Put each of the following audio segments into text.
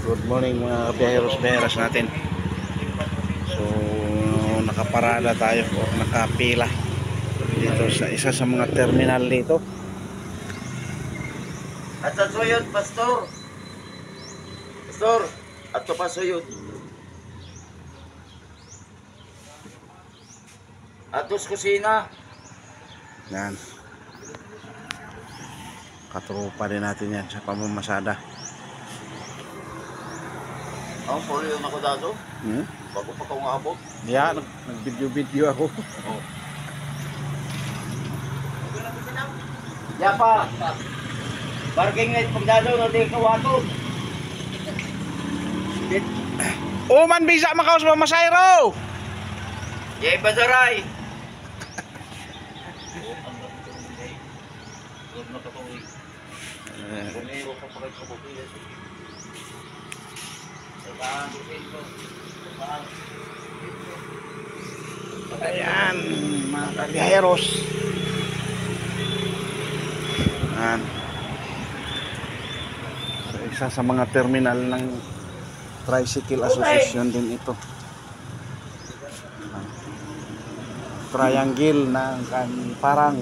Good morning mga biyaheros natin. So nakaparada tayo o nakapila dito sa isa sa mga terminal dito. At sa suyod, Pastor. Pastor, ato pa suyod. Atos kusina. Yan. Katrupa din natin yan sa pamamasada. Ang puli yung ako dado. Bago pa kong abot. Yeah, nag-video ako. Oh. Yapa. Barking night pag dado na di kawato. Man bisa makaos pa masayro. Yay bazaray. Ayan, mga kabiyaheros. Ayan. So, isa sa mga terminal ng Tricycle Association din ito. Triangle ng parang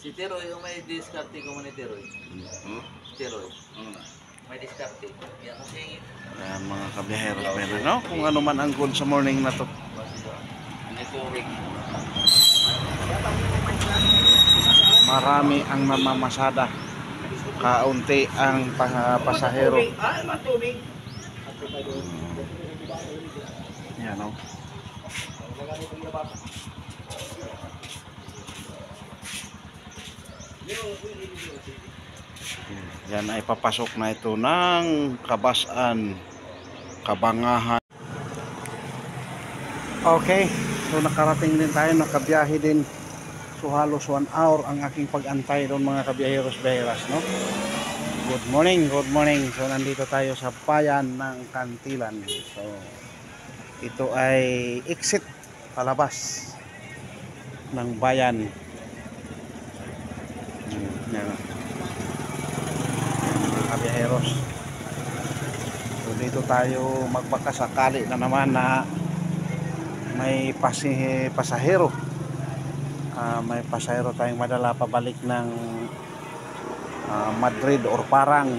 Si Teroy, yung may diskarte ko man ni Teroy. Teroy. May diskarte. Yan kasi ayan, mga kabiyaheros, meron, no? Kung ano man ang goal sa morning na to. Marami ang namamasada. Kaunti ang pasahero. Yan, no? Yan ay papasok na ito ng Kabasan, Kabangahan. Okay, so nakarating din tayo, nakabiyahe din. So halos 1 hour ang aking pag-antay doon mga kabiyaheros-biyaheras, no? Good morning, good morning. So nandito tayo sa bayan ng Kantilan. So ito ay exit palabas ng bayan. Yan. Mga kabiyaheros. So dito tayo magbaka sakali na naman na may pasahero. May pasahero tayong madala pabalik ng Madrid or Parang.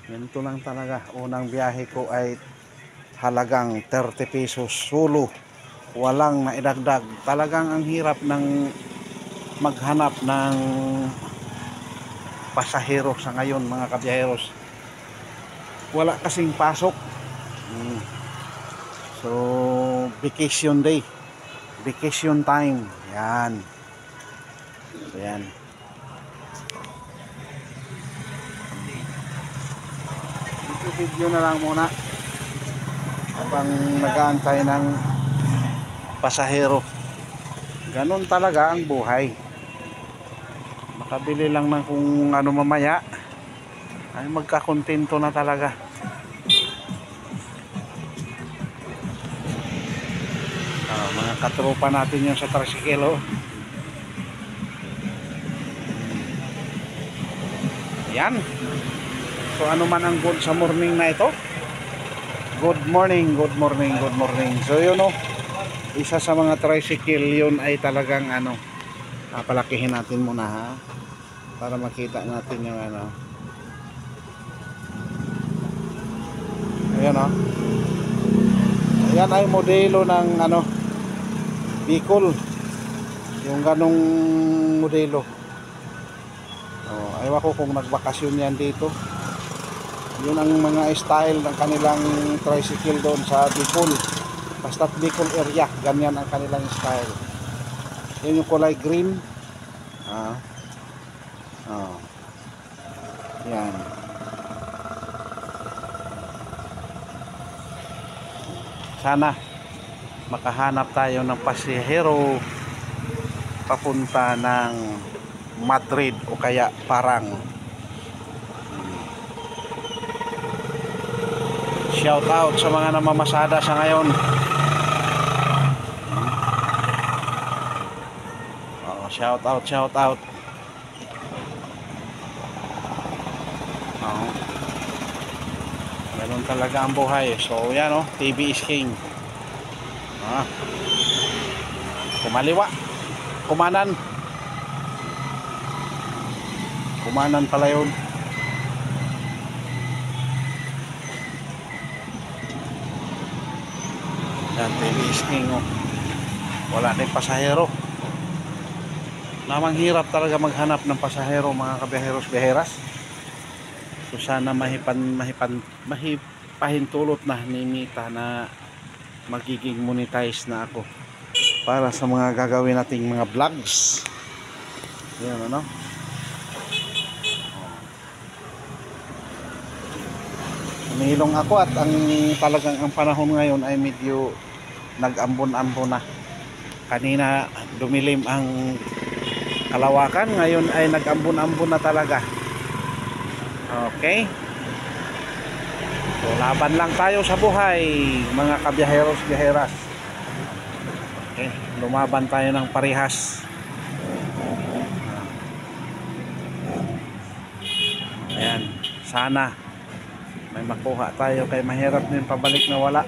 Ganito lang talaga. Unang biyahe ko ay halagang 30 pesos solo. Walang naidagdag. Talagang ang hirap ng maghanap ng pasahero sa ngayon mga kabiyaheros. Wala kasing pasok. So vacation day, vacation time. Yan. So yan. Video na lang muna habang nag-aantay ng pasahero. Ganon talaga ang buhay. Makabili lang ng kung ano mamaya ay magkakontento na talaga. Mga katropa natin yung sa tricycle. Yan. So ano man ang good sa morning na ito. Good morning, good morning, good morning. So yun isa sa mga tricycle yun ay talagang palakihin natin muna ha, para makita natin yung ayan ayan ay modelo ng Bicol, yung ganong modelo. Ayaw ko kung nagbakasyon yan dito. Yun ang mga style ng kanilang tricycle doon sa Bicol. Basta Bicol area, ganyan ang kanilang style. Yun yung kulay green. Yan. Sana makahanap tayo ng pasahero papunta ng Madrid o kaya Parang. shout out sa mga namamasada sa ngayon. Oh, shout out, shout out. Oh. Ganun talaga ang buhay. So yan oh, TV is king. Ah. Kumaliwa. Kumanan. Kumanan pala yun. Yan, TV is king oh. Wala din pasahero. Namang hirap talaga maghanap ng pasahero mga kabiyaheros-biyaheras. So sana mahipahintulot na ni Mita na magiging monetize na ako para sa mga gagawin nating mga vlogs. Yan ano. Umilong ako at ang talagang ang panahon ngayon ay medyo nag-ambon-ambon na. Kanina dumilim ang kalawakan, ngayon ay nag-ambon-ambon na talaga. Okay. So laban lang tayo sa buhay mga kabiyaheros-biyaheras. Okay, lumaban tayo ng parehas. Ayan, sana may makuha tayo kay mahirap din pabalik na wala.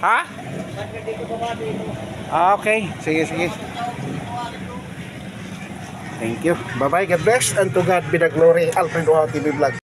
Ha? Okay, sige sige. Thank you. Bye bye, God bless, and to God be the glory. Alfredo TV Vlog.